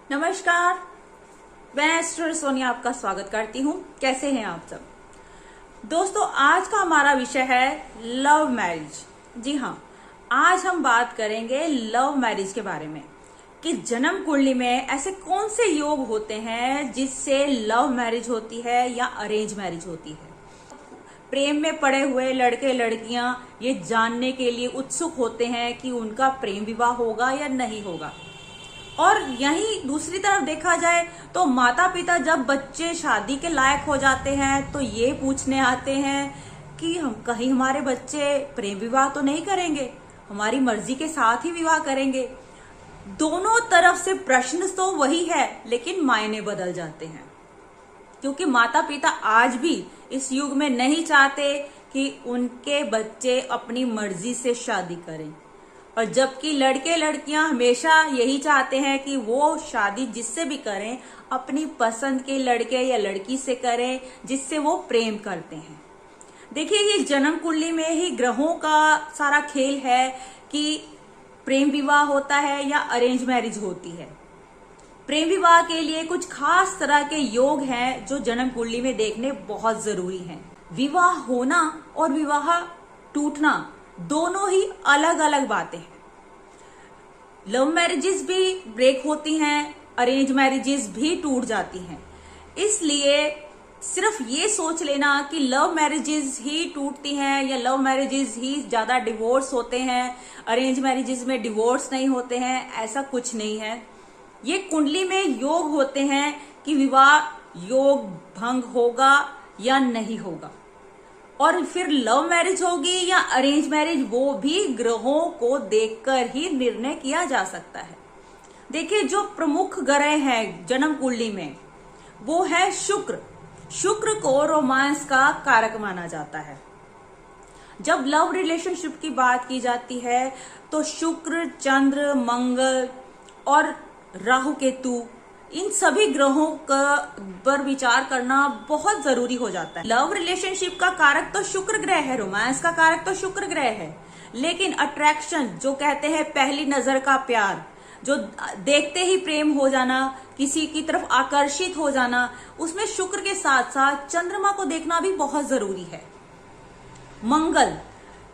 नमस्कार, मैं एस्ट्रो सोनिया आपका स्वागत करती हूँ। कैसे हैं आप सब दोस्तों? आज का हमारा विषय है लव मैरिज। जी हाँ, आज हम बात करेंगे लव मैरिज के बारे में कि जन्म कुंडली में ऐसे कौन से योग होते हैं जिससे लव मैरिज होती है या अरेंज मैरिज होती है। प्रेम में पड़े हुए लड़के लड़कियां ये जानने के लिए उत्सुक होते हैं कि उनका प्रेम विवाह होगा या नहीं होगा। और यहीं दूसरी तरफ देखा जाए तो माता पिता जब बच्चे शादी के लायक हो जाते हैं तो ये पूछने आते हैं कि हम कहीं हमारे बच्चे प्रेम विवाह तो नहीं करेंगे, हमारी मर्जी के साथ ही विवाह करेंगे। दोनों तरफ से प्रश्न तो वही है, लेकिन मायने बदल जाते हैं, क्योंकि माता पिता आज भी इस युग में नहीं चाहते कि उनके बच्चे अपनी मर्जी से शादी करें, और जबकि लड़के लड़कियां हमेशा यही चाहते हैं कि वो शादी जिससे भी करें अपनी पसंद के लड़के या लड़की से करें जिससे वो प्रेम करते हैं। देखिए, ये जन्म कुंडली में ही ग्रहों का सारा खेल है कि प्रेम विवाह होता है या अरेंज मैरिज होती है। प्रेम विवाह के लिए कुछ खास तरह के योग हैं जो जन्म कुंडली में देखने बहुत जरूरी हैं। विवाह होना और विवाह टूटना दोनों ही अलग अलग बातें हैं। लव मैरिजेस भी ब्रेक होती हैं, अरेंज मैरिजेस भी टूट जाती हैं। इसलिए सिर्फ ये सोच लेना कि लव मैरिजेस ही टूटती हैं या लव मैरिजेस ही ज्यादा डिवोर्स होते हैं, अरेंज मैरिजेस में डिवोर्स नहीं होते हैं, ऐसा कुछ नहीं है। ये कुंडली में योग होते हैं कि विवाह योग भंग होगा या नहीं होगा, और फिर लव मैरिज होगी या अरेंज मैरिज, वो भी ग्रहों को देखकर ही निर्णय किया जा सकता है। देखिए, जो प्रमुख ग्रह हैं जन्म कुंडली में वो है शुक्र। शुक्र को रोमांस का कारक माना जाता है। जब लव रिलेशनशिप की बात की जाती है तो शुक्र, चंद्र, मंगल और राहु केतु, इन सभी ग्रहों पर विचार करना बहुत जरूरी हो जाता है। लव रिलेशनशिप का कारक तो शुक्र ग्रह है, रोमांस का कारक तो शुक्र ग्रह है, लेकिन अट्रैक्शन जो कहते हैं पहली नजर का प्यार, जो देखते ही प्रेम हो जाना, किसी की तरफ आकर्षित हो जाना, उसमें शुक्र के साथ साथ चंद्रमा को देखना भी बहुत जरूरी है। मंगल,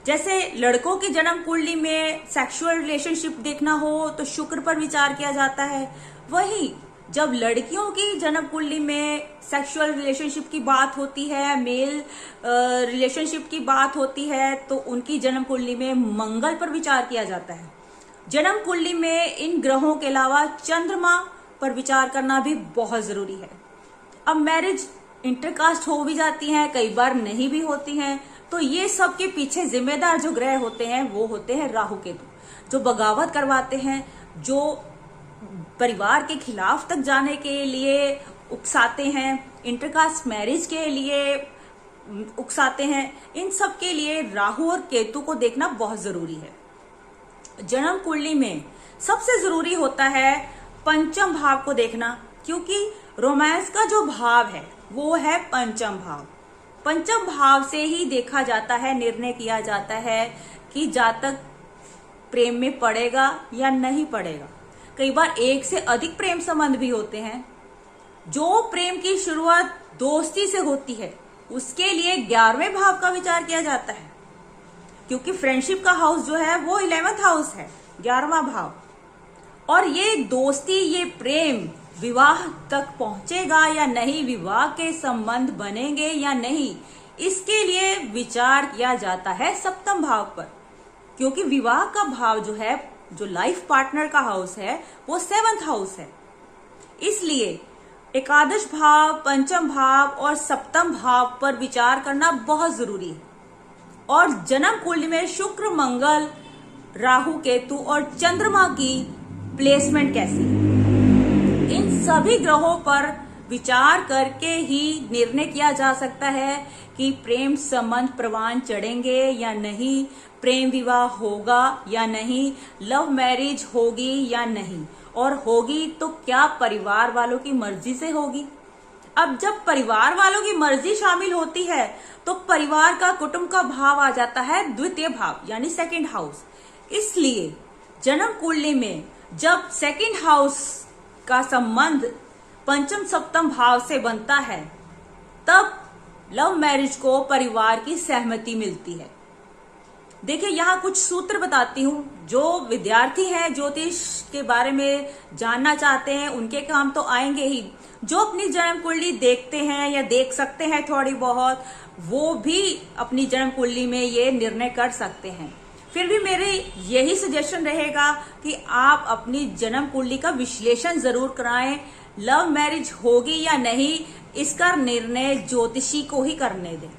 जैसे लड़कों की जन्म कुंडली में सेक्सुअल रिलेशनशिप देखना हो तो शुक्र पर विचार किया जाता है। वहीं जब लड़कियों की जन्म कुंडली में सेक्सुअल रिलेशनशिप की बात होती है, मेल रिलेशनशिप की बात होती है, तो उनकी जन्म कुंडली में मंगल पर विचार किया जाता है। जन्म कुंडली में इन ग्रहों के अलावा चंद्रमा पर विचार करना भी बहुत जरूरी है। अब मैरिज इंटरकास्ट हो भी जाती हैं, कई बार नहीं भी होती हैं, तो ये सब के पीछे जिम्मेदार जो ग्रह होते हैं वो होते हैं राहु केतु, जो बगावत करवाते हैं, जो परिवार के खिलाफ तक जाने के लिए उकसाते हैं, इंटरकास्ट मैरिज के लिए उकसाते हैं। इन सब के लिए राहु और केतु को देखना बहुत जरूरी है। जन्म कुंडली में सबसे जरूरी होता है पंचम भाव को देखना, क्योंकि रोमांस का जो भाव है वो है पंचम भाव। पंचम भाव से ही देखा जाता है, निर्णय किया जाता है कि जातक प्रेम में पड़ेगा या नहीं पड़ेगा। कई बार एक से अधिक प्रेम संबंध भी होते हैं। जो प्रेम की शुरुआत दोस्ती से होती है उसके लिए 11वें भाव का विचार किया जाता है, क्योंकि फ्रेंडशिप का हाउस जो है वो 11th हाउस है, 11वां भाव। और ये दोस्ती, ये प्रेम विवाह तक पहुंचेगा या नहीं, विवाह के संबंध बनेंगे या नहीं, इसके लिए विचार किया जाता है सप्तम भाव पर, क्योंकि विवाह का भाव जो है, जो लाइफ पार्टनर का हाउस है, वो 7th हाउस है। इसलिए एकादश भाव, पंचम भाव और सप्तम भाव पर विचार करना बहुत जरूरी है। और जन्म कुंडली में शुक्र, मंगल, राहु, केतु और चंद्रमा की प्लेसमेंट कैसी है, इन सभी ग्रहों पर विचार करके ही निर्णय किया जा सकता है कि प्रेम संबंध प्रवान चढ़ेंगे या नहीं, प्रेम विवाह होगा या नहीं, लव मैरिज होगी या नहीं, और होगी तो क्या परिवार वालों की मर्जी से होगी। अब जब परिवार वालों की मर्जी शामिल होती है तो परिवार का, कुटुंब का भाव आ जाता है द्वितीय भाव, यानी 2nd हाउस। इसलिए जन्म कुंडली में जब 2nd हाउस का संबंध पंचम सप्तम भाव से बनता है, तब लव मैरिज को परिवार की सहमति मिलती है। देखिए, यहाँ कुछ सूत्र बताती हूँ। जो विद्यार्थी हैं, ज्योतिष के बारे में जानना चाहते हैं, उनके काम तो आएंगे ही। जो अपनी जन्म कुंडली देखते हैं या देख सकते हैं थोड़ी बहुत, वो भी अपनी जन्म कुंडली में ये निर्णय कर सकते हैं। फिर भी मेरे यही सजेशन रहेगा कि आप अपनी जन्म कुंडली का विश्लेषण जरूर कराएं। लव मैरिज होगी या नहीं, इसका निर्णय ज्योतिषी को ही करने दें।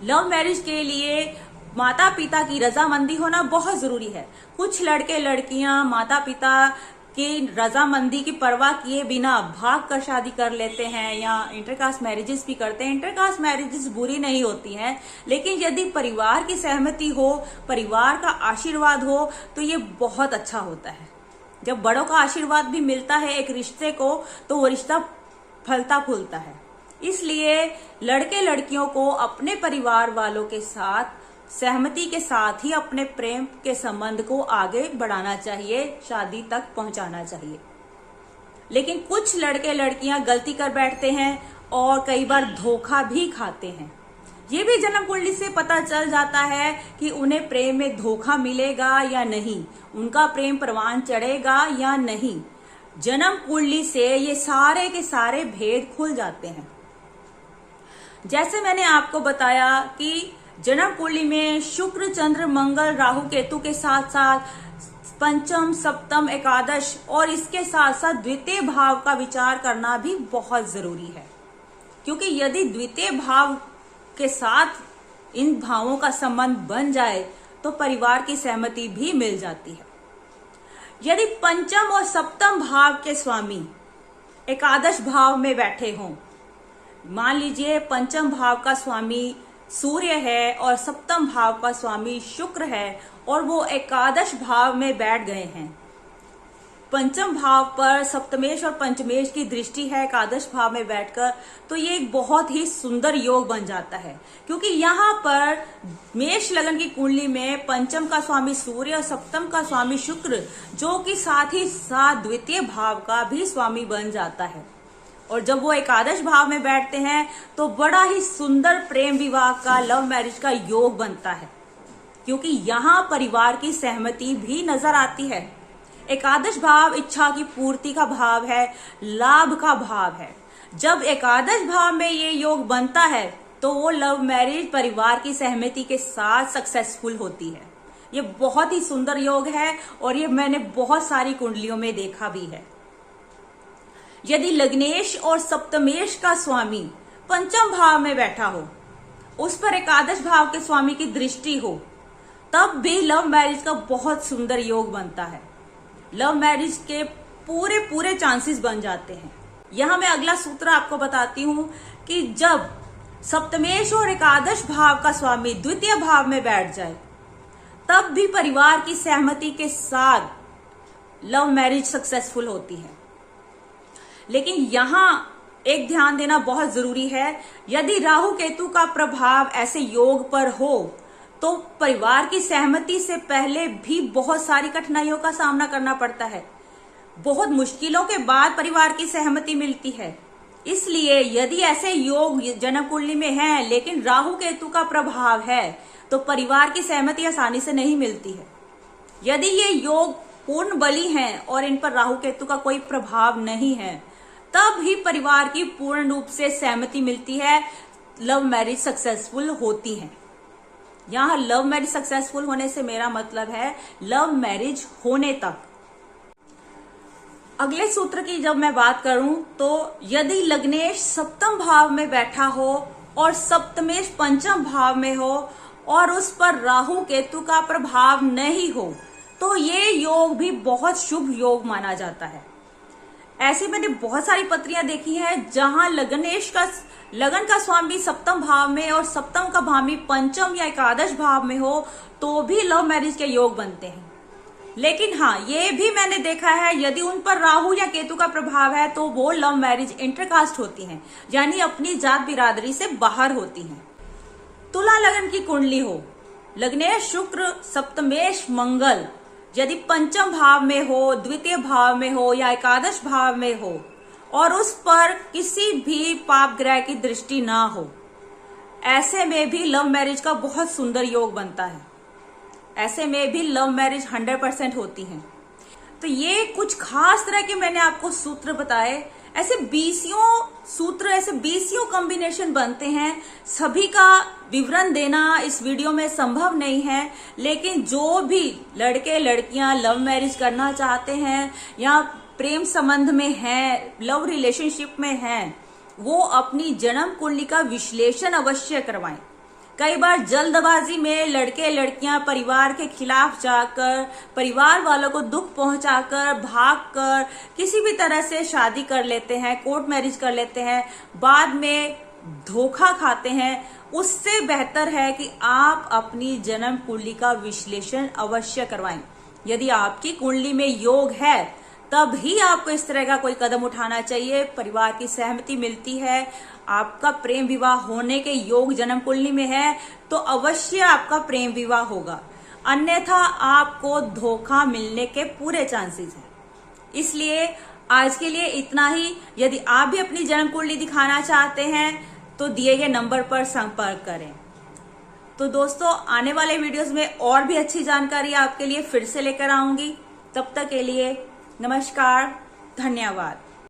लव मैरिज के लिए माता पिता की रजामंदी होना बहुत जरूरी है। कुछ लड़के लड़कियां माता पिता की रजामंदी की परवाह किए बिना भाग कर शादी कर लेते हैं या इंटरकास्ट मैरिजेस भी करते हैं। इंटरकास्ट मैरिजेस बुरी नहीं होती हैं, लेकिन यदि परिवार की सहमति हो, परिवार का आशीर्वाद हो, तो ये बहुत अच्छा होता है। जब बड़ों का आशीर्वाद भी मिलता है एक रिश्ते को, तो वो रिश्ता फलता फूलता है। इसलिए लड़के लड़कियों को अपने परिवार वालों के साथ सहमति के साथ ही अपने प्रेम के संबंध को आगे बढ़ाना चाहिए, शादी तक पहुंचाना चाहिए। लेकिन कुछ लड़के लड़कियां गलती कर बैठते हैं और कई बार धोखा भी खाते हैं। ये भी जन्म कुंडली से पता चल जाता है कि उन्हें प्रेम में धोखा मिलेगा या नहीं, उनका प्रेम परवान चढ़ेगा या नहीं। जन्म कुंडली से ये सारे के सारे भेद खुल जाते हैं। जैसे मैंने आपको बताया कि जन्म कुंडली में शुक्र, चंद्र, मंगल, राहु, केतु के साथ साथ पंचम, सप्तम, एकादश और इसके साथ साथ द्वितीय भाव का विचार करना भी बहुत जरूरी है। क्योंकि यदि द्वितीय भाव के साथ इन भावों का संबंध बन जाए तो परिवार की सहमति भी मिल जाती है। यदि पंचम और सप्तम भाव के स्वामी एकादश भाव में बैठे हों, मान लीजिए पंचम भाव का स्वामी सूर्य है और सप्तम भाव का स्वामी शुक्र है और वो एकादश भाव में बैठ गए हैं। पंचम भाव पर सप्तमेश और पंचमेश की दृष्टि है एकादश भाव में बैठकर, तो ये एक बहुत ही सुंदर योग बन जाता है। क्योंकि यहाँ पर मेष लगन की कुंडली में पंचम का स्वामी सूर्य और सप्तम का स्वामी शुक्र, जो कि साथ ही साथ द्वितीय भाव का भी स्वामी बन जाता है। और जब वो एकादश भाव में बैठते हैं तो बड़ा ही सुंदर प्रेम विवाह का, लव मैरिज का योग बनता है। क्योंकि यहाँ परिवार की सहमति भी नजर आती है। एकादश भाव इच्छा की पूर्ति का भाव है, लाभ का भाव है। जब एकादश भाव में ये योग बनता है तो वो लव मैरिज परिवार की सहमति के साथ सक्सेसफुल होती है। ये बहुत ही सुंदर योग है और ये मैंने बहुत सारी कुंडलियों में देखा भी है। यदि लग्नेश और सप्तमेश का स्वामी पंचम भाव में बैठा हो, उस पर एकादश भाव के स्वामी की दृष्टि हो, तब भी लव मैरिज का बहुत सुंदर योग बनता है। लव मैरिज के पूरे पूरे चांसेस बन जाते हैं। यहां मैं अगला सूत्र आपको बताती हूं कि जब सप्तमेश और एकादश भाव का स्वामी द्वितीय भाव में बैठ जाए, तब भी परिवार की सहमति के साथ लव मैरिज सक्सेसफुल होती है। लेकिन यहां एक ध्यान देना बहुत जरूरी है, यदि राहु केतु का प्रभाव ऐसे योग पर हो तो परिवार की सहमति से पहले भी बहुत सारी कठिनाइयों का सामना करना पड़ता है। बहुत मुश्किलों के बाद परिवार की सहमति मिलती है। इसलिए यदि ऐसे योग जन्म कुंडली में हैं लेकिन राहु केतु का प्रभाव है तो परिवार की सहमति आसानी से नहीं मिलती है। यदि ये योग पूर्ण बली हैं और इन पर राहु केतु का कोई प्रभाव नहीं है, तब ही परिवार की पूर्ण रूप से सहमति मिलती है, लव मैरिज सक्सेसफुल होती है। यहां लव मैरिज सक्सेसफुल होने से मेरा मतलब है लव मैरिज होने तक। अगले सूत्र की जब मैं बात करूं तो यदि लग्नेश सप्तम भाव में बैठा हो और सप्तमेश पंचम भाव में हो और उस पर राहु केतु का प्रभाव नहीं हो, तो ये योग भी बहुत शुभ योग माना जाता है। ऐसे मैंने बहुत सारी पत्रियां देखी हैं जहां लगन का स्वामी सप्तम भाव में और सप्तम का भावी पंचम या एकादश भाव में हो तो भी लव मैरिज के योग बनते हैं। लेकिन हाँ, ये भी मैंने देखा है यदि उन पर राहु या केतु का प्रभाव है तो वो लव मैरिज इंटरकास्ट होती हैं, यानी अपनी जात बिरादरी से बाहर होती हैं। तुला लगन की कुंडली हो, लग्नेश शुक्र, सप्तमेश मंगल, यदि पंचम भाव में हो, द्वितीय भाव में हो या एकादश भाव में हो और उस पर किसी भी पाप ग्रह की दृष्टि ना हो, ऐसे में भी लव मैरिज का बहुत सुंदर योग बनता है। ऐसे में भी लव मैरिज 100% होती है। तो ये कुछ खास तरह के मैंने आपको सूत्र बताए। ऐसे 20 कॉम्बिनेशन बनते हैं। सभी का विवरण देना इस वीडियो में संभव नहीं है, लेकिन जो भी लड़के लड़कियां लव मैरिज करना चाहते हैं या प्रेम संबंध में हैं, लव रिलेशनशिप में हैं, वो अपनी जन्म कुंडली का विश्लेषण अवश्य करवाएं। कई बार जल्दबाजी में लड़के लड़कियां परिवार के खिलाफ जाकर, परिवार वालों को दुख पहुंचाकर, भागकर किसी भी तरह से शादी कर लेते हैं, कोर्ट मैरिज कर लेते हैं, बाद में धोखा खाते हैं। उससे बेहतर है कि आप अपनी जन्म कुंडली का विश्लेषण अवश्य करवाएं। यदि आपकी कुंडली में योग है तब ही आपको इस तरह का कोई कदम उठाना चाहिए। परिवार की सहमति मिलती है, आपका प्रेम विवाह होने के योग जन्म कुंडली में है, तो अवश्य आपका प्रेम विवाह होगा, अन्यथा आपको धोखा मिलने के पूरे चांसेस हैं। इसलिए आज के लिए इतना ही। यदि आप भी अपनी जन्म कुंडली दिखाना चाहते हैं तो दिए गए नंबर पर संपर्क करें। तो दोस्तों, आने वाले वीडियोस में और भी अच्छी जानकारी आपके लिए फिर से लेकर आऊंगी। तब तक के लिए नमस्कार, धन्यवाद।